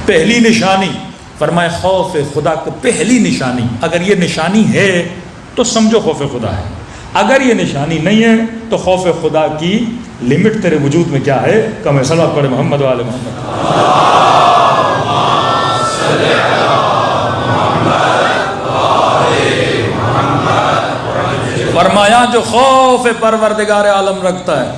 پہلی نشانی فرمائے خوف خدا کی پہلی نشانی، اگر یہ نشانی ہے تو سمجھو خوف خدا ہے، اگر یہ نشانی نہیں ہے تو خوف خدا کی لمٹ تیرے وجود میں کیا ہے؟ کم ہے۔ صلوات پڑھے محمد و آل محمد۔ فرمایا جو خوف پروردگار عالم رکھتا ہے،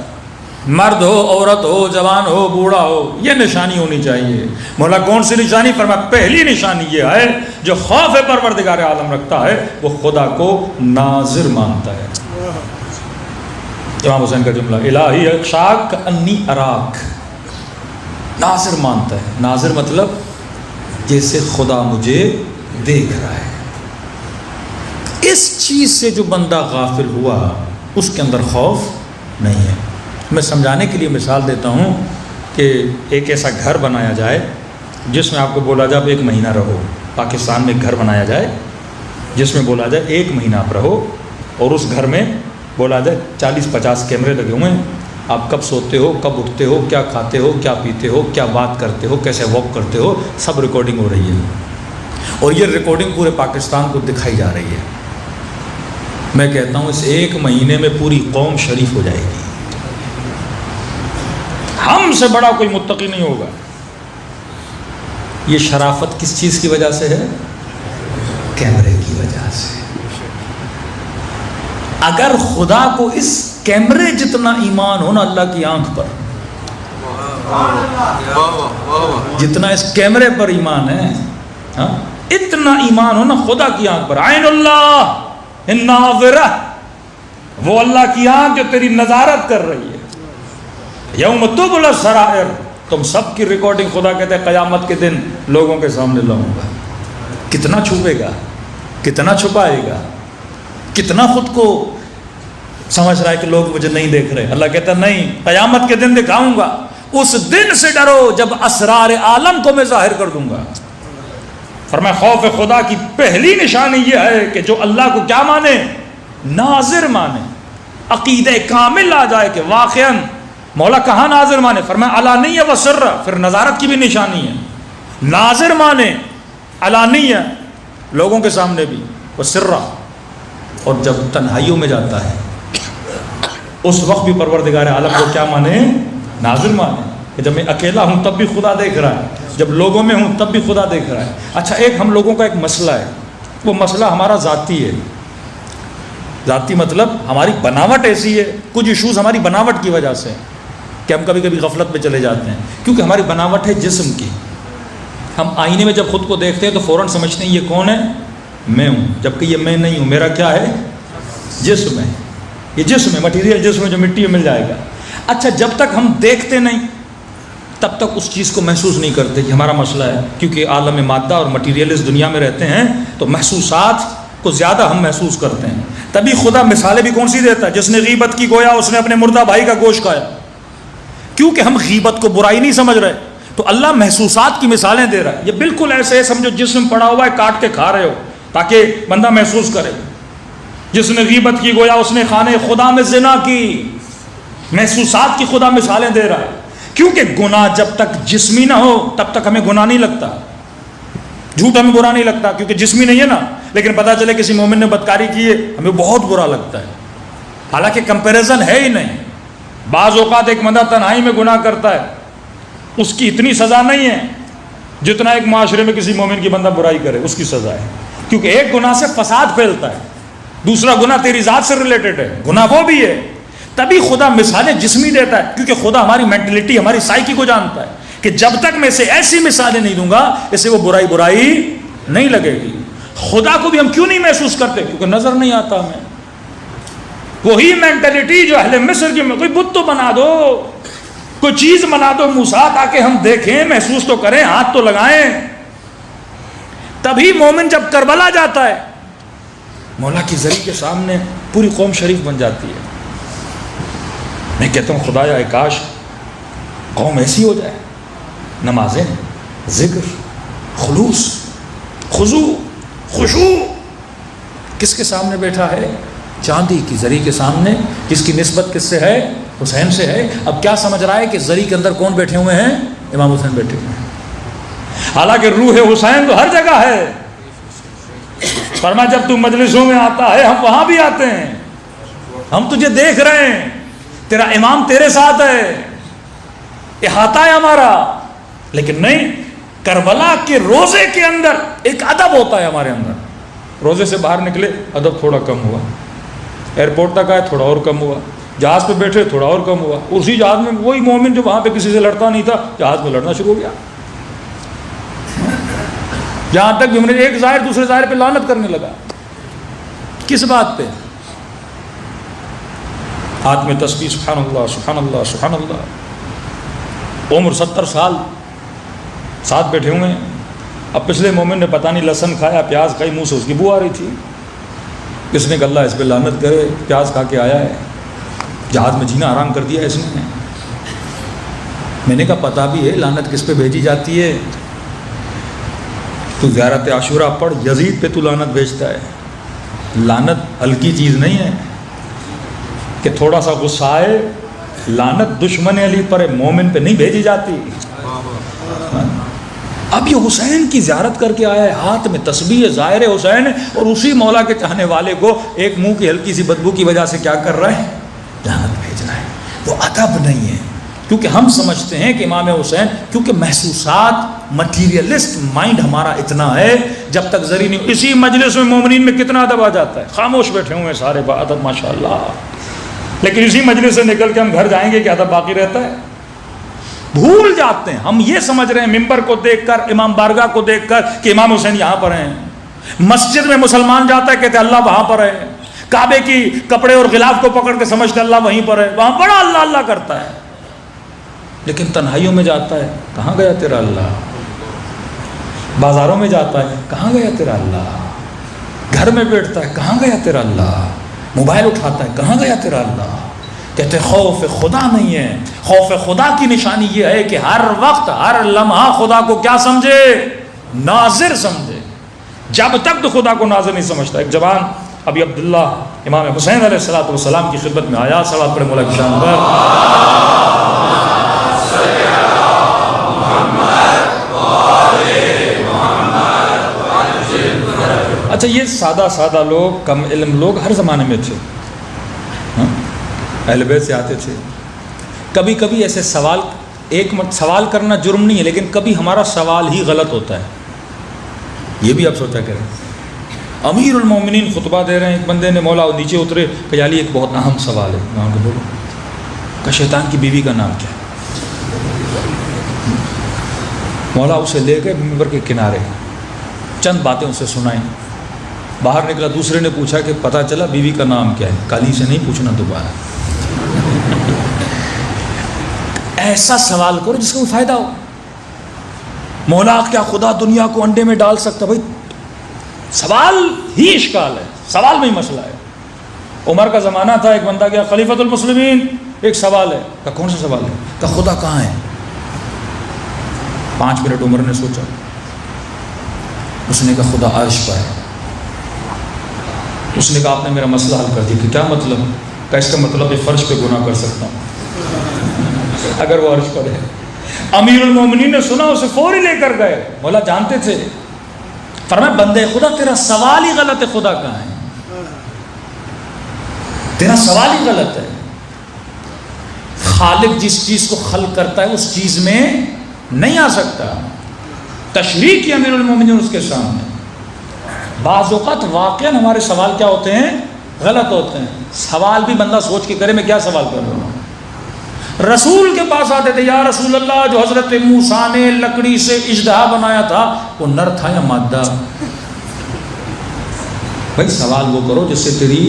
مرد ہو، عورت ہو، جوان ہو، بوڑھا ہو، یہ نشانی ہونی چاہیے۔ مولا کون سی نشانی؟ فرمایا پہلی نشانی یہ ہے جو خوف پروردگار عالم رکھتا ہے وہ خدا کو ناظر مانتا ہے۔ امام حسین کا جملہ، الہی اخشاک انی اراک، ناظر مانتا ہے۔ ناظر مطلب جیسے خدا مجھے دیکھ رہا ہے۔ اس چیز سے جو بندہ غافل ہوا اس کے اندر خوف نہیں ہے۔ میں سمجھانے کے لیے مثال دیتا ہوں کہ ایک ایسا گھر بنایا جائے جس میں آپ کو بولا جائے اب 1 مہینہ رہو۔ پاکستان میں ایک گھر بنایا جائے جس میں بولا جائے 1 مہینہ آپ رہو، اور اس گھر میں بولا جائے 40-50 کیمرے لگے ہوئے ہیں، آپ کب سوتے ہو، کب اٹھتے ہو، کیا کھاتے ہو، کیا پیتے ہو، کیا بات کرتے ہو، کیسے واک کرتے ہو، سب ریکارڈنگ ہو رہی ہے، اور یہ ریکارڈنگ پورے پاکستان کو دکھائی جا رہی ہے۔ میں کہتا ہوں اس 1 مہینے میں پوری قوم شریف ہو جائے گی۔ ہم سے بڑا کوئی متقی نہیں ہوگا۔ یہ شرافت کس چیز کی وجہ سے ہے؟ کیمرے کی وجہ سے۔ اگر خدا کو اس کیمرے جتنا ایمان ہونا اللہ کی آنکھ پر، جتنا اس کیمرے پر ایمان ہے، اتنا ایمان ہونا خدا کی آنکھ پر۔ عین اللہ الناظرہ، وہ اللہ کی آنکھ جو تیری نظارت کر رہی ہے۔ یوم تبلی السرائر، تم سب کی ریکارڈنگ خدا کہتے ہیں قیامت کے دن لوگوں کے سامنے لاؤں گا۔ کتنا چھپے گا، کتنا چھپائے گا، کتنا خود کو سمجھ رہا ہے کہ لوگ مجھے نہیں دیکھ رہے۔ اللہ کہتا ہے نہیں، قیامت کے دن دکھاؤں گا۔ اس دن سے ڈرو جب اسرار عالم کو میں ظاہر کر دوں گا۔ فرمایا خوف خدا کی پہلی نشانی یہ ہے کہ جو اللہ کو کیا مانے؟ ناظر مانے، عقیدہ کامل آ جائے کہ واقعاً مولا کہاں ناظر مانے؟ فرمایا علانیہ و سر، پھر نظارت کی بھی نشانی ہے۔ ناظر مانے علانیہ، لوگوں کے سامنے بھی، وہ سر، اور جب تنہائیوں میں جاتا ہے اس وقت بھی پروردگار عالم کو کیا مانے؟ ناظر مانے، کہ جب میں اکیلا ہوں تب بھی خدا دیکھ رہا ہے، جب لوگوں میں ہوں تب بھی خدا دیکھ رہا ہے۔ اچھا ایک ہم لوگوں کا ایک مسئلہ ہے، وہ مسئلہ ہمارا ذاتی ہے۔ ذاتی مطلب ہماری بناوٹ ایسی ہے، کچھ ایشوز ہماری بناوٹ کی وجہ سے کہ ہم کبھی کبھی غفلت میں چلے جاتے ہیں، کیونکہ ہماری بناوٹ ہے جسم کی۔ ہم آئینے میں جب خود کو دیکھتے ہیں تو فوراً سمجھتے ہیں یہ کون ہے؟ میں ہوں، جبکہ یہ میں نہیں ہوں، میرا کیا ہے؟ جسم ہے۔ یہ جسم ہے، مٹیریل جسم ہے جو مٹی میں مل جائے گا۔ اچھا جب تک ہم دیکھتے نہیں تب تک اس چیز کو محسوس نہیں کرتے کہ ہمارا مسئلہ ہے، کیونکہ عالم مادہ اور مٹیریل اس دنیا میں رہتے ہیں تو محسوسات کو زیادہ ہم محسوس کرتے ہیں۔ تبھی خدا مثالیں بھی کون سی دیتا ہے؟ جس نے غیبت کی گویا اس نے اپنے مردہ بھائی کا گوشت کھایا، کیونکہ ہم غیبت کو برائی نہیں سمجھ رہے تو اللہ محسوسات کی مثالیں دے رہا ہے۔ یہ بالکل ایسے ہے سمجھو جسم پڑا ہوا ہے، کاٹ کے کھا رہے ہو تاکہ بندہ محسوس کرے۔ جس نے غیبت کی گویا اس نے خانے خدا میں زنا کی، محسوسات کی خدا مثالیں دے رہا ہے، کیونکہ گناہ جب تک جسمی نہ ہو تب تک ہمیں گناہ نہیں لگتا، جھوٹ ہمیں برا نہیں لگتا کیونکہ جسمی نہیں ہے نا، لیکن پتہ چلے کسی مومن نے بدکاری کی ہے ہمیں بہت برا لگتا ہے، حالانکہ کمپیریزن ہے ہی نہیں۔ بعض اوقات ایک بندہ تنہائی میں گناہ کرتا ہے، اس کی اتنی سزا نہیں ہے جتنا ایک معاشرے میں کسی مومن کی بندہ برائی کرے اس کی سزا ہے، کیونکہ ایک گناہ سے فساد پھیلتا ہے، دوسرا گناہ تیری ذات سے ریلیٹڈ ہے، گناہ وہ بھی ہے۔ تبھی خدا مثالیں جسمی دیتا ہے، کیونکہ خدا ہماری مینٹلٹی ہماری سائیکی کو جانتا ہے کہ جب تک میں اسے ایسی مثالیں نہیں دوں گا اسے وہ برائی نہیں لگے گی۔ خدا کو بھی ہم کیوں نہیں محسوس کرتے؟ کیونکہ نظر نہیں آتا ہمیں۔ وہی مینٹلٹی جو اہل مصر کی، کوئی بت تو بنا دو، کوئی چیز بنا دو موسیٰ تاکہ ہم دیکھیں، محسوس تو کریں، ہاتھ تو لگائیں۔ تبھی مومن جب کربلا جاتا ہے مولا کی ذریعے کے سامنے پوری قوم شریف بن جاتی ہے۔ میں کہتا ہوں خدایا اے کاش قوم ایسی ہو جائے، نمازیں، ذکر، خلوص، خضوع، خشوع۔ کس کے سامنے بیٹھا ہے؟ چاندی کی زری کے سامنے، جس کی نسبت کس سے ہے؟ حسین سے ہے۔ اب کیا سمجھ رہا ہے کہ زری کے اندر کون بیٹھے ہوئے ہیں؟ امام حسین بیٹھے ہوئے ہیں۔ حالانکہ روح حسین تو ہر جگہ ہے. فرمایا جب تو مجلسوں میں آتا ہے ہم وہاں بھی آتے ہیں, ہم تجھے دیکھ رہے ہیں, تیرا امام تیرے ساتھ ہے, احاطہ ہے ہمارا. لیکن نہیں, کربلا کے روزے کے اندر ایک ادب ہوتا ہے ہمارے اندر. روزے سے باہر نکلے ادب تھوڑا کم ہوا, ایئرپورٹ تک آئے تھوڑا اور کم ہوا, جہاز پہ بیٹھے تھوڑا اور کم ہوا. اسی جہاز میں وہی مومن جو وہاں پہ کسی سے لڑتا نہیں تھا جہاز میں لڑنا شروع ہو گیا. جہاں تک کہ ایک ظاہر دوسرے ظاہر پہ لعنت کرنے لگا. کس بات پہ؟ ہاتھ میں تسبیح سبحان اللہ سبحان اللہ سبحان اللہ. عمر 70 سال ساتھ بیٹھے ہوئے ہیں. اب پچھلے مومن نے پتہ نہیں لہسن کھایا پیاز کھائی, منہ سے اس کی بو آ رہی تھی. کس نے کہ اللہ اس پہ لعنت کرے, پیاز کھا کے آیا ہے, جہاز میں جینا آرام کر دیا اس نے. میں نے کہا پتہ بھی ہے لعنت کس پہ بھیجی جاتی ہے. تو زیارت عاشورہ پڑھ, یزید پہ تو لعنت بھیجتا ہے. لعنت ہلکی چیز نہیں ہے کہ تھوڑا سا غصہ آئے. لعنت دشمن علی پر مومن پہ نہیں بھیجی جاتی. اب یہ حسین کی زیارت کر کے آیا ہے, ہاتھ میں تسبیح ظاہر حسین ہے, اور اسی مولا کے چاہنے والے کو ایک منہ کی ہلکی سی بدبو کی وجہ سے کیا کر رہا ہے, لعنت بھیج رہا ہے. وہ ادب نہیں ہے, کیونکہ ہم سمجھتے ہیں کہ امام حسین, کیونکہ محسوسات مٹیریلسٹ مائنڈ ہمارا اتنا ہے, جب تک ذری نہیں. اسی مجلس میں مومنین میں کتنا ادب آ جاتا ہے, خاموش بیٹھے ہوئے ہیں سارے با ادب ماشاء اللہ, لیکن اسی مجلس سے نکل کے ہم گھر جائیں گے کہ ادب باقی رہتا ہے. بھول جاتے ہیں. ہم یہ سمجھ رہے ہیں ممبر کو دیکھ کر, امام بارگاہ کو دیکھ کر کہ امام حسین یہاں پر ہیں. مسجد میں مسلمان جاتا ہے کہتے اللہ وہاں پر ہے. کعبے کی کپڑے اور غلاف کو پکڑ کے سمجھتے اللہ وہیں پر ہے, وہاں بڑا اللہ اللہ کرتا ہے. لیکن تنہائیوں میں جاتا ہے, کہاں گیا تیرا اللہ. بازاروں میں جاتا ہے, کہاں گیا تیرا اللہ. گھر میں بیٹھتا ہے, کہاں گیا تیرا اللہ. موبائل اٹھاتا ہے, کہاں گیا تیرا اللہ. کہتے خوف خدا نہیں ہے. خوف خدا کی نشانی یہ ہے کہ ہر وقت ہر لمحہ خدا کو کیا سمجھے, ناظر سمجھے. جب تک تو خدا کو ناظر نہیں سمجھتا. ایک جوان ابھی عبداللہ امام حسین علیہ السلام کی خدمت میں آیا, صلوات پڑھیں مولا کی شان پر. اچھا, یہ سادہ لوگ, کم علم لوگ ہر زمانے میں تھے, اہل بیت سے آتے تھے. کبھی کبھی ایسے سوال کرنا جرم نہیں ہے, لیکن کبھی ہمارا سوال ہی غلط ہوتا ہے. یہ بھی آپ سوچا کریں. امیر المومنین خطبہ دے رہے ہیں, ایک بندے نے مولا نیچے اترے کہ علی ایک بہت اہم سوال ہے. وہاں کو بولو کہ شیطان کی بیوی کا نام کیا ہے. مولا اسے لے گئے منبر کے کنارے, چند باتیں اسے سنائیں. باہر نکلا, دوسرے نے پوچھا کہ پتہ چلا بیوی کا نام کیا ہے. کالی سے نہیں پوچھنا دوبارہ. ایسا سوال کرو جس کا کوئی فائدہ ہو. مولا کیا خدا دنیا کو انڈے میں ڈال سکتا؟ بھائی سوال ہی اشکال ہے, سوال میں ہی مسئلہ ہے. عمر کا زمانہ تھا, ایک بندہ گیا خلیفۃ المسلمین, ایک سوال ہے. کہ کون سا سوال ہے؟ کہ خدا کہاں ہے. 5 منٹ عمر نے سوچا. اس نے کہا خدا عرش پر ہے. اس نے کہا آپ نے میرا مسئلہ حل کر دیا. کہ کیا مطلب؟ کہ اس کا مطلب ہے فرش پہ گناہ کر سکتا ہوں اگر وہ عرش پر ہے. امیر المومنین نے سنا, اسے فوری لے کر گئے. مولا جانتے تھے, فرمایا بندے خدا تیرا سوال ہی غلط ہے. خدا کہاں ہے؟ تیرا سوال ہی غلط ہے. خالق جس چیز کو خلق کرتا ہے اس چیز میں نہیں آ سکتا. تشریح کی امیر المومنین اس کے سامنے. بعض اوقات واقعاً ہمارے سوال کیا ہوتے ہیں, غلط ہوتے ہیں. سوال بھی بندہ سوچ کے کرے, میں کیا سوال کر رہا ہوں. رسول کے پاس آتے تھے, یا رسول اللہ جو حضرت موسیٰ نے لکڑی سے اژدہا بنایا تھا وہ نر تھا یا مادہ؟ بھائی سوال وہ کرو جس سے تیری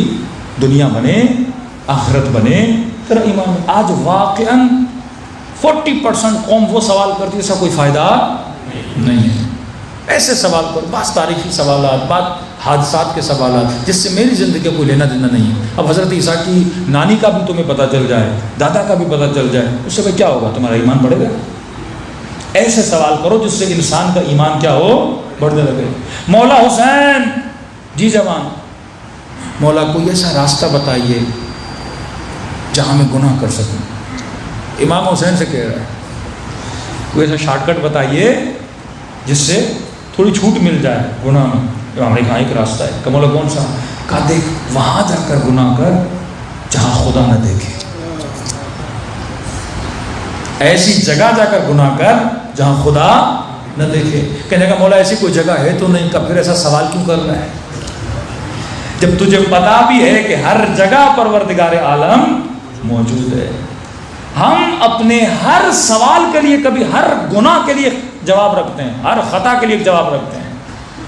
دنیا بنے, آخرت بنے, تیرا ایمان. آج واقعاً 40% قوم وہ سوال کرتی ہے, اس کا کوئی فائدہ نہیں ہے. ایسے سوال کرو, بعض تاریخی سوالات, بعض حادثات کے سوالات جس سے میری زندگی کا کوئی لینا دینا نہیں ہے. اب حضرت عیسیٰ کی نانی کا بھی تمہیں پتہ چل جائے, دادا کا بھی پتہ چل جائے, اس سے کیا ہوگا, تمہارا ایمان بڑھے گا. ایسے سوال کرو جس سے انسان کا ایمان کیا ہو, بڑھنے لگے. مولا حسین, جی جوان, مولا کوئی ایسا راستہ بتائیے جہاں میں گناہ کر سکوں. امام حسین سے کہہ رہا ہے کوئی ایسا شارٹ کٹ بتائیے جس سے تھوڑی چھوٹ مل جائے گناہ میں. امام نے کہا ایک راستہ ہے. کہ مولا کون سا؟ کہا دیکھ وہاں جا کر گناہ کر جہاں خدا نہ دیکھے. ایسی جگہ جا کر گناہ کر جہاں خدا نہ دیکھے. کہنے کا مولا ایسی کوئی جگہ ہے تو نہیں. کا پھر ایسا سوال کیوں کر رہا ہے جب تجھے پتا بھی ہے کہ ہر جگہ پروردگار عالم موجود ہے؟ ہم اپنے ہر سوال کے لیے کبھی ہر گناہ کے لیے جواب رکھتے ہیں, ہر خطا کے لیے جواب رکھتے ہیں.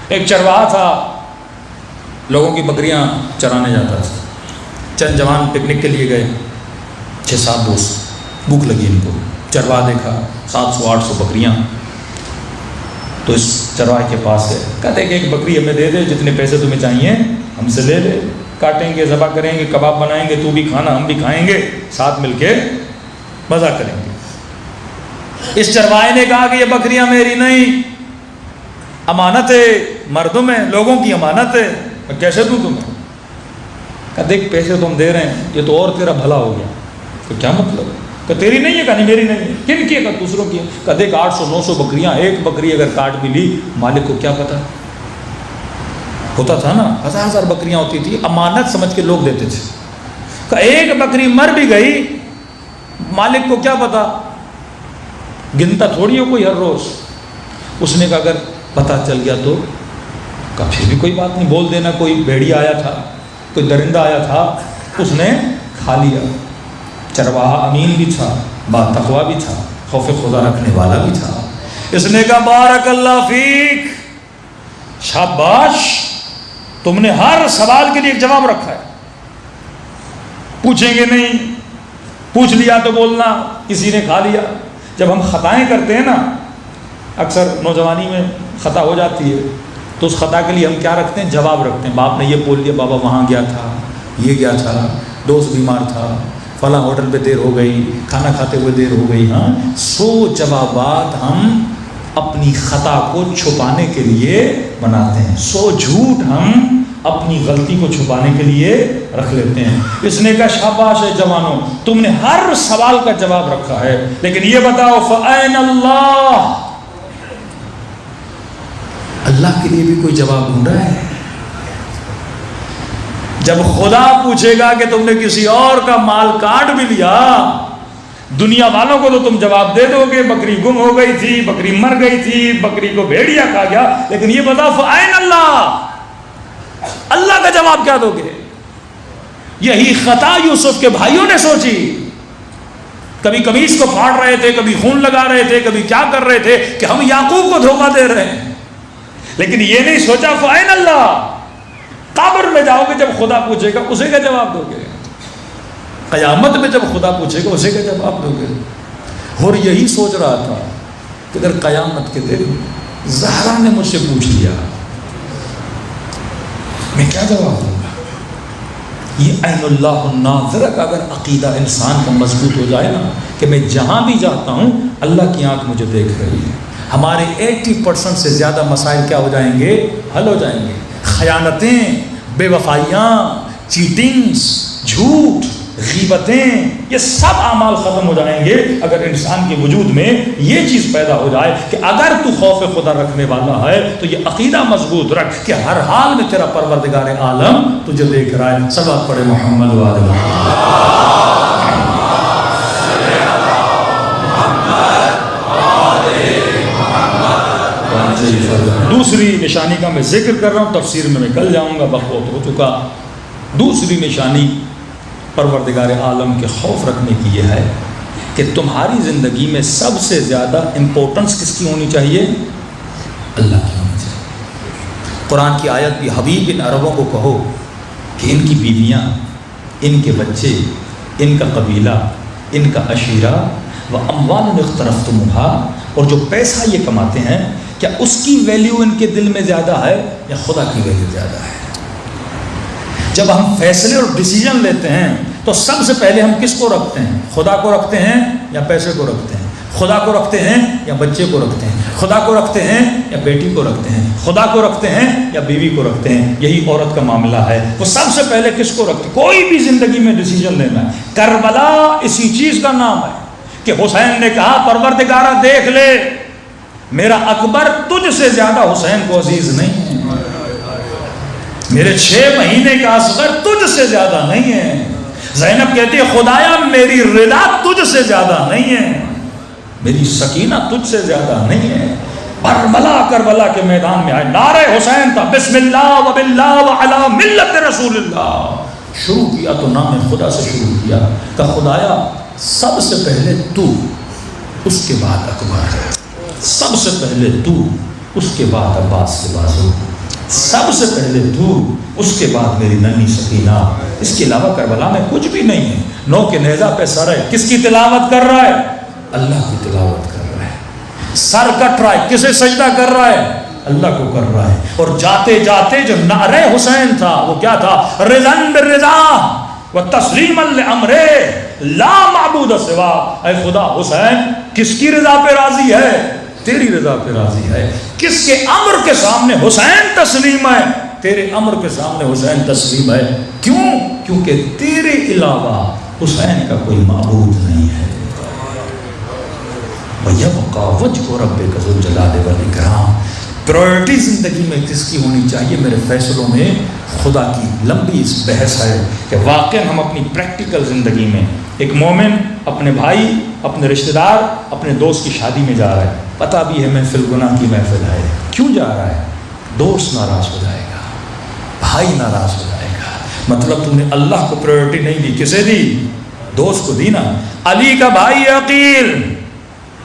ایک چرواہا تھا, لوگوں کی بکریاں چرانے جاتا تھا. چند جوان پکنک کے لیے گئے, 6-7 دوست, بھوک لگی ان کو. چرواہا دیکھا 700-800 بکریاں, تو اس چرواہے کے پاس ہے. کہتے کہ ایک بکری ہمیں دے دے, جتنے پیسے تمہیں چاہیے ہم سے لے لے, کاٹیں گے, ذبح کریں گے, کباب بنائیں گے, تو بھی کھانا ہم بھی کھائیں گے, ساتھ مل کے مزہ کریں گے. اس چرواہے نے کہا کہ یہ بکریاں میری نہیں, امانت ہے, مردوں میں لوگوں کی امانت ہے, کیسے دوں تمہیں؟ کہ دیکھ پیسے تم دے رہے ہیں, یہ تو اور تیرا بھلا ہو گیا. تو کیا مطلب ہے؟ کہ تیری نہیں ہے. کہ نہیں میری نہیں ہے. کن کی ہے؟ کہ دوسروں کی ہے. کہ دیکھ 800-900 بکریاں, ایک بکری اگر کاٹ بھی لی مالک کو کیا پتا ہوتا تھا نا, 1000 بکریاں ہوتی تھی, امانت سمجھ کے لوگ دیتے تھے. کہ ایک بکری مر بھی گئی مالک کو کیا پتا, گنتا تھوڑی ہو کوئی ہر روز. اس نے کہا اگر پتہ چل گیا تو پھر بھی کوئی بات نہیں, بول دینا کوئی بھیڑیا آیا تھا, کوئی درندہ آیا تھا, اس نے کھا لیا. چرواہا امین بھی تھا, با تقویٰ بھی تھا, خوف خدا رکھنے والا بھی تھا. اس نے کہا بارک اللہ فیک, شاباش, تم نے ہر سوال کے لیے ایک جواب رکھا ہے. پوچھیں گے نہیں, پوچھ لیا تو بولنا کسی نے کھا لیا. جب ہم خطائیں کرتے ہیں نا, اکثر نوجوانی میں خطا ہو جاتی ہے, تو اس خطا کے لیے ہم کیا رکھتے ہیں؟ جواب رکھتے ہیں. باپ نے یہ بول دیا, بابا وہاں گیا تھا, یہ گیا تھا, دوست بیمار تھا, فلاں ہوٹل پہ دیر ہو گئی, کھانا کھاتے ہوئے دیر ہو گئی. ہاں 100 جوابات ہم اپنی خطا کو چھپانے کے لیے بناتے ہیں, 100 جھوٹ ہم اپنی غلطی کو چھپانے کے لیے رکھ لیتے ہیں. اس نے کہا شاباش ہے جوانوں, تم نے ہر سوال کا جواب رکھا ہے, لیکن یہ بتاؤ فَأَيْنَ اللَّهُ, اللہ کے لیے بھی کوئی جواب ڈھونڈا ہے؟ جب خدا پوچھے گا کہ تم نے کسی اور کا مال کاٹ بھی لیا, دنیا والوں کو تو تم جواب دے دو گے, بکری گم ہو گئی تھی, بکری مر گئی تھی, بکری کو بھیڑیا کھا گیا, لیکن یہ بتاؤ فَأَيْنَ اللَّهُ, اللہ کا جواب کیا دو گے؟ یہی خطا یوسف کے بھائیوں نے سوچی. کبھی قمیص کو پھاڑ رہے تھے, کبھی خون لگا رہے تھے, کبھی کیا کر رہے تھے کہ ہم یعقوب کو دھوکہ دے رہے ہیں, لیکن یہ نہیں سوچا فَأَيْنَ اللَّهُ. قبر میں جاؤ گے, جب خدا پوچھے گا اسے کا جواب دو گے. قیامت میں جب خدا پوچھے گا اسے کا جواب دو گے. اور یہی سوچ رہا تھا کہ اگر قیامت کے دن زہرا نے مجھ سے پوچھ لیا, میں کیا جواب دوں گا؟ یہ عین اللہ الناظرہ کا اگر عقیدہ انسان کا مضبوط ہو جائے نا, کہ میں جہاں بھی جاتا ہوں اللہ کی آنکھ مجھے دیکھ رہی ہے, ہمارے 80% سے زیادہ مسائل کیا ہو جائیں گے؟ حل ہو جائیں گے. خیانتیں, بے وفائیاں, چیٹنگز, جھوٹ, غیبتیں, یہ سب اعمال ختم ہو جائیں گے اگر انسان کے وجود میں یہ چیز پیدا ہو جائے کہ اگر تو خوف خدا رکھنے والا ہے تو یہ عقیدہ مضبوط رکھ کہ ہر حال میں تیرا پروردگار عالم تجھے دیکھ رہا ہے. صلوات پڑھے محمد و آل محمد. دوسری نشانی کا میں ذکر کر رہا ہوں, تفسیر میں کل جاؤں گا, وقت ہو چکا. دوسری نشانی پروردگار عالم کے خوف رکھنے کی یہ ہے کہ تمہاری زندگی میں سب سے زیادہ امپورٹنس کس کی ہونی چاہیے؟ اللہ کی ہونی چاہیے. قرآن کی آیت بھی, حبیب ان عربوں کو کہو کہ ان کی بیویاں, ان کے بچے, ان کا قبیلہ, ان کا عشیرہ و اموال اقترفتموها, اور جو پیسہ یہ کماتے ہیں کیا اس کی ویلیو ان کے دل میں زیادہ ہے یا خدا کی ویلیو زیادہ ہے؟ جب ہم فیصلے اور ڈیسیجن لیتے ہیں تو سب سے پہلے ہم کس کو رکھتے ہیں؟ خدا کو رکھتے ہیں یا پیسے کو رکھتے ہیں؟ خدا کو رکھتے ہیں یا بچے کو رکھتے ہیں؟ خدا کو رکھتے ہیں یا بیٹی کو رکھتے ہیں؟ خدا کو رکھتے ہیں یا بیوی کو رکھتے ہیں؟ یہی عورت کا معاملہ ہے. وہ سب سے پہلے کس کو رکھتے ہیں؟ کوئی بھی زندگی میں ڈیسیجن لینا ہے. کربلا اسی چیز کا نام ہے کہ حسین نے کہا پروردگارہ دیکھ لے میرا اکبر تجھ سے زیادہ حسین کو عزیز نہیں ہے، میرے 6 مہینے کا اصغر تجھ سے زیادہ نہیں ہے۔ زینب کہتی ہے خدایا میری رضا تجھ سے زیادہ نہیں ہے، میری سکینہ تجھ سے زیادہ نہیں ہے۔ کربلا کے میدان میں آئے، نعرہ حسین تھا، بسم اللہ و باللہ و علی ملت رسول اللہ، شروع کیا تو نام خدا سے شروع کیا، کہ خدایا سب سے پہلے تو، اس کے بعد اکبر، سب سے پہلے تو، اس کے بعد عباس کے بازو، سب سے پہلے تو، اس کے بعد میری ننھی سکینہ، اس کے علاوہ کربلا میں کچھ بھی نہیں ہے۔ 9 کے نیزہ پہ سر ہے، کس کی تلاوت کر رہا ہے؟ اللہ کی تلاوت کر رہا ہے۔ سر کٹ رہا ہے، کسے سجدہ کر رہا ہے؟ اللہ کو کر رہا ہے۔ اور جاتے جاتے جو نعرہ حسین تھا وہ کیا تھا؟ رضاً بالرضا وتسلیما لامرہ لا معبود سوا، اے خدا حسین کس کی رضا پہ راضی ہے؟ تیری رضا پہ راضی ہے۔ کس کے امر کے سامنے حسین تسلیم ہے؟ تیرے امر کے سامنے حسین تسلیم ہے۔ کیوں؟ کیونکہ تیرے علاوہ حسین کا کوئی معبود نہیں ہے۔ وَيَبْقَى وَجْهُ رَبِّكَ ذُو الْجَلَالِ وَالْإِكْرَامِ۔ پرائرٹی زندگی میں کس کی ہونی چاہیے؟ میرے فیصلوں میں خدا کی لمبی اس بحث ہے کہ واقعاً ہم اپنی پریکٹیکل زندگی میں، ایک مومن اپنے بھائی، اپنے رشتہ دار، اپنے دوست کی شادی میں جا رہا ہے، پتہ بھی ہے محفل گناہ کی محفل ہے، کیوں جا رہا ہے؟ دوست ناراض ہو جائے گا، بھائی ناراض ہو جائے گا، مطلب تم نے اللہ کو پرائرٹی نہیں دی، کسے دی؟ دوست کو دی نا۔ علی کا بھائی عقیل،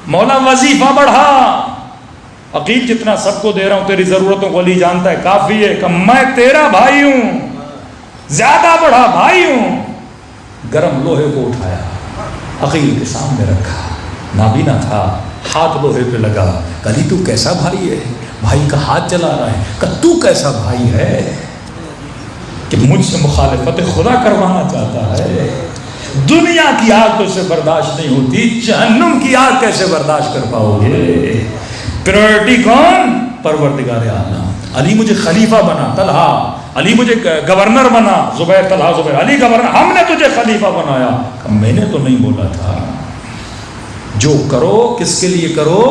مولا وظیفہ بڑھا، عقیل جتنا سب کو دے رہا ہوں تیری ضرورتوں کو علی جانتا ہے، کافی ہے کہ میں تیرا بھائی ہوں، زیادہ بڑھا بھائی ہوں۔ گرم لوہے کو اٹھایا، عقیل کے سامنے رکھا، نابینا تھا، ہاتھ لوہے پہ لگا، علی تو کیسا بھائی ہے؟ بھائی کا ہاتھ چلا رہا ہے، کہ تو کیسا بھائی ہے کہ مجھ سے مخالفت خدا کروانا چاہتا ہے؟ دنیا کی آگ تو اسے برداشت نہیں ہوتی، جہنم کی آگ کیسے برداشت کر پاؤ گے؟ پرائرٹی کون؟ پروردگار عالم۔ علی مجھے خلیفہ بنا، طلحہ، علی مجھے گورنر بنا، زبیر، طلحہ زبیر، علی گورنر، ہم نے تجھے خلیفہ بنایا۔ میں نے تو نہیں بولا تھا۔ جو کرو کس کے لیے کرو؟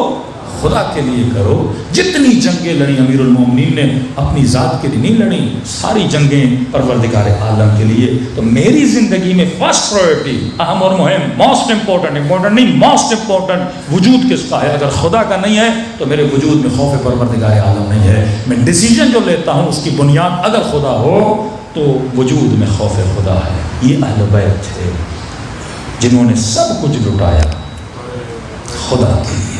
خدا کے لیے کرو۔ جتنی جنگیں لڑی امیر المومنین نے اپنی ذات کے لیے نہیں لڑی، ساری جنگیں پروردگار عالم کے لیے۔ تو میری زندگی میں فرسٹ پرائرٹی، اہم اور مہم، موسٹ امپورٹنٹ، امپورٹنٹ نہیں موسٹ امپورٹنٹ، وجود کس کا ہے؟ اگر خدا کا نہیں ہے تو میرے وجود میں خوف پروردگار عالم نہیں ہے۔ میں ڈیسیجن جو لیتا ہوں اس کی بنیاد اگر خدا ہو تو وجود میں خوف خدا ہے۔ یہ اہل بیت تھے جنہوں نے سب کچھ لٹایا خدا کے لیے۔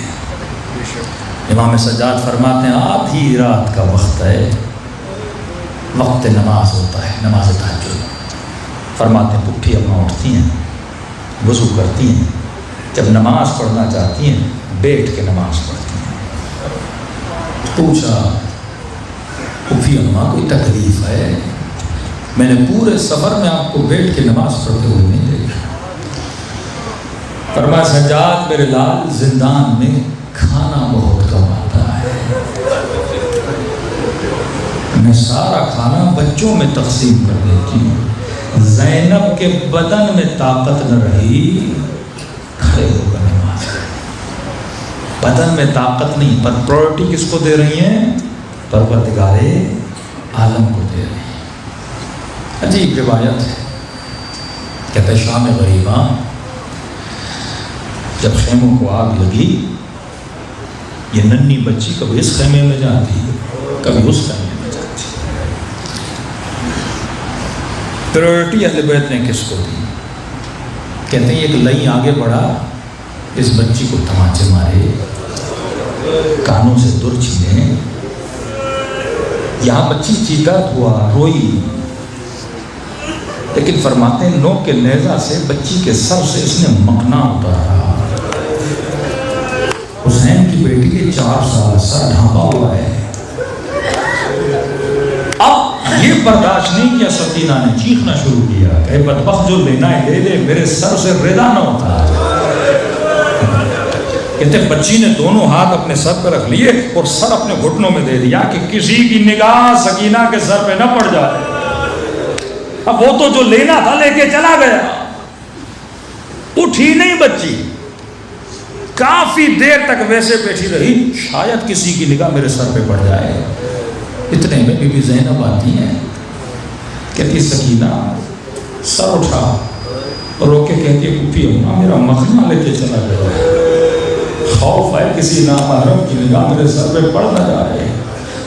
امام سجاد فرماتے ہیں آدھی رات کا وقت ہے، وقت نماز ہوتا ہے، نماز تہجد۔ فرماتے ہیں پٹھی اپنا اٹھتی ہیں، وضو کرتی ہیں، جب نماز پڑھنا چاہتی ہیں بیٹھ کے نماز پڑھتی ہیں۔ پوچھا پھوپھی اماں کوئی تکلیف ہے؟ میں نے پورے سفر میں آپ کو بیٹھ کے نماز پڑھتے ہوئے نہیں دیکھا۔ فرمایا سجاد میرے لال، زندان میں کھانا بہت کم آتا ہے، میں سارا کھانا بچوں میں تقسیم کر دیتی ہوں۔ زینب کے بدن میں طاقت نہ رہی، کھڑے ہو کر نماز پڑھی۔ بدن میں طاقت نہیں، پر پرائرٹی کس کو دے رہی ہیں؟ پروردگار عالم کو دے رہی ہیں۔ عجیب روایت ہے، کہتے شام غریباں جب خیموں کو آگ لگی، یہ ننھی بچی کبھی اس خیمے میں جاتی کبھی اس خیمے میں جاتی۔ پرائرٹی اہل بیت نے کس کو دی؟ کہتے ہیں ایک لئی آگے بڑھا، اس بچی کو تماچے مارے، کانوں سے در چھینے، یہاں بچی چیخت ہوا، روئی، لیکن فرماتے ہیں 9 کے نیزہ سے بچی کے سر سے اس نے مکنا اتارا۔ حسین کی بیٹی کے 4 سال سر ڈھانپا ہوا ہے۔ اب یہ برداشت نہیں کیا، سکینہ نے چیخنا شروع کیا کہ بدبخت جو لینا ہے لے لے، میرے سر سے ردا نہ ہوتا۔ کہتے بچی نے دونوں ہاتھ اپنے سر پر رکھ لیے اور سر اپنے گھٹنوں میں دے دیا کہ کسی کی نگاہ سکینہ کے سر پہ نہ پڑ جائے۔ اب وہ تو جو لینا تھا لے کے چلا گیا، اٹھی نہیں بچی، کافی دیر تک ویسے بیٹھی رہی، شاید کسی کی نگاہ میرے سر پہ پڑ جائے۔ اتنے میں بی بی زینب آتی ہیں، کہتی سکینہ سر اٹھا، رو کے کہتی ہے پھوپھی اماں میرا مخنا لے کے چلا گیا، خوف ہے کسی نامحرم کی نگاہ میرے سر پہ پڑ نہ جائے۔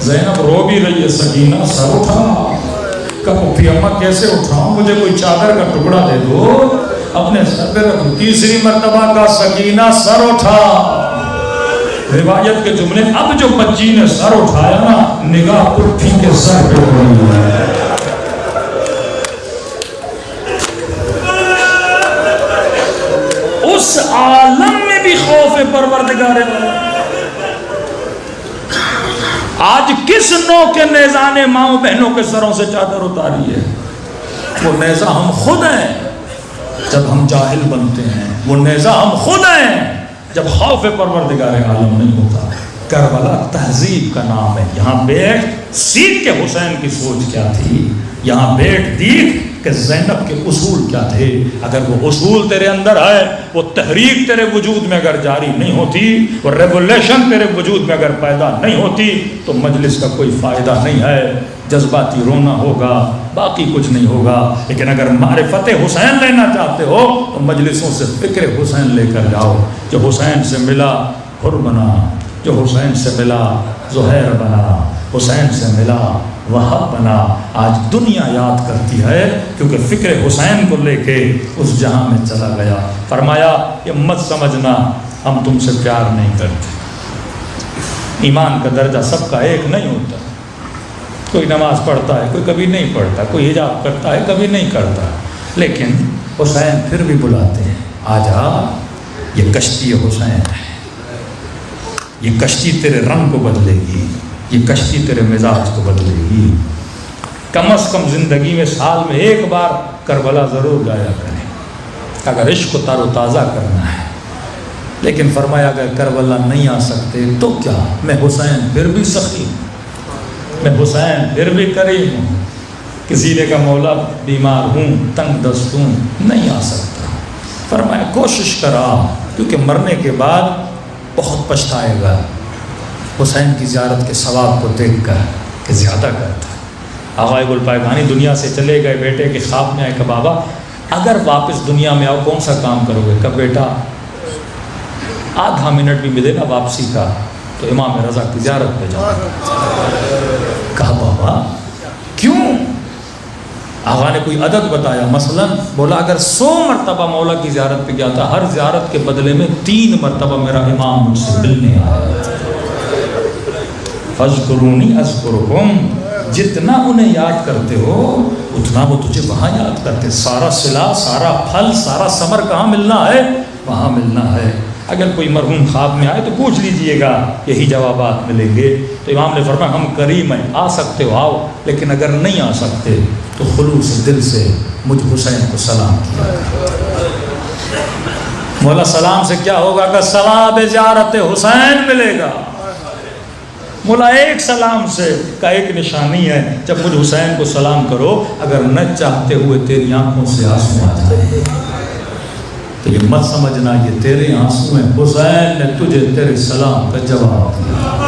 زینب رو بھی رہی ہے، سکینہ سر اٹھا۔ کہ پھوپھی اماں کیسے اٹھاؤں، مجھے کوئی چادر کا ٹکڑا دے دو اپنے سر پہ رکھوں۔ تیسری مرتبہ کا سکینہ سر اٹھا۔ روایت کے جملے، اب جو بچی نے سر اٹھایا نا، نگاہ پٹھی کے سر پہ پڑی ہے۔ اس عالم میں بھی خوف پروردگار ہے۔ آج کس نو کے نیزہ نے ماؤں بہنوں کے سروں سے چادر اتاری ہے؟ وہ نیزہ ہم خود ہیں جب ہم جاہل بنتے ہیں، وہ نیزہ ہم خود ہیں جب خوف پروردگار عالم نہیں ہوتا۔ کربلا تہذیب کا نام ہے۔ یہاں بیٹھ سیکھ کے حسین کی سوچ کیا تھی، یہاں بیٹھ دیکھ کہ زینب کے اصول کیا تھے۔ اگر وہ اصول تیرے اندر ہے، وہ تحریک تیرے وجود میں اگر جاری نہیں ہوتی، وہ ریولیشن تیرے وجود میں اگر پیدا نہیں ہوتی، تو مجلس کا کوئی فائدہ نہیں ہے۔ جذباتی رونا ہوگا، باقی کچھ نہیں ہوگا۔ لیکن اگر معرفت حسین لینا چاہتے ہو تو مجلسوں سے فکر حسین لے کر جاؤ۔ جو حسین سے ملا حر بنا، جو حسین سے ملا زہیر بنا، حسین سے ملا وہب بنا۔ آج دنیا یاد کرتی ہے کیونکہ فکر حسین کو لے کے اس جہاں میں چلا گیا۔ فرمایا کہ مت سمجھنا ہم تم سے پیار نہیں کرتے۔ ایمان کا درجہ سب کا ایک نہیں ہوتا۔ کوئی نماز پڑھتا ہے، کوئی کبھی نہیں پڑھتا، کوئی حجاب کرتا ہے، کبھی نہیں کرتا، لیکن حسین پھر بھی بلاتے ہیں، آجا یہ کشتی حسین ہے، یہ کشتی تیرے رنگ کو بدلے گی، یہ کشتی تیرے مزاج کو بدلے گی۔ کم از کم زندگی میں سال میں ایک بار کربلا ضرور جایا کریں اگر عشق کو تر و تازہ کرنا ہے۔ لیکن فرمایا اگر کربلا نہیں آ سکتے تو کیا، میں حسین پھر بھی سخی ہوں، میں حسین پھر بھی کریم ہوں۔ کسی نے کہا مولا بیمار ہوں، تنگ دست ہوں، نہیں آ سکتا۔ فرمایا کوشش کرا، کیونکہ مرنے کے بعد بہت پچھتائے گا حسین کی زیارت کے ثواب کو دیکھ کر کہ زیادہ کرتا۔ آغا گلپائگانی دنیا سے چلے گئے، بیٹے کے خواب میں آئے کہ بابا اگر واپس دنیا میں آؤ کون سا کام کرو گے؟ کہ بیٹا آدھا منٹ بھی ملے نا واپسی کا تو امام رضا کی زیارت پہ جاؤ۔ کہا بابا کیوں؟ آغا نے کوئی عدد بتایا، مثلا بولا اگر 100 مرتبہ مولا کی زیارت پہ گیا تھا، ہر زیارت کے بدلے میں 3 مرتبہ میرا امام مجھ سے ملنے آیا۔ فَاذْكُرُونِي أَذْكُرُكُمْ، جتنا انہیں یاد کرتے ہو اتنا وہ تجھے وہاں یاد کرتے۔ سارا صلہ، سارا پھل، سارا ثمر کہاں ملنا ہے؟ وہاں ملنا ہے۔ اگر کوئی مرحوم خواب میں آئے تو پوچھ لیجئے گا، یہی جوابات ملیں گے۔ تو امام نے فرمایا ہم کریم ہیں، آ سکتے ہو آؤ، لیکن اگر نہیں آ سکتے تو خلوص دل سے مجھ حسین کو سلام کیا۔ مولا سلام سے کیا ہوگا؟ کہ ثواب زیارت حسین ملے گا۔ مولا ایک سلام سے کا ایک نشانی ہے، جب مجھ حسین کو سلام کرو، اگر نہ چاہتے ہوئے تیری آنکھوں سے آنسو آ جائے تو یہ مت سمجھنا یہ تیرے آنسو ہیں، حسین نے تجھے تیرے سلام کا جواب دیا۔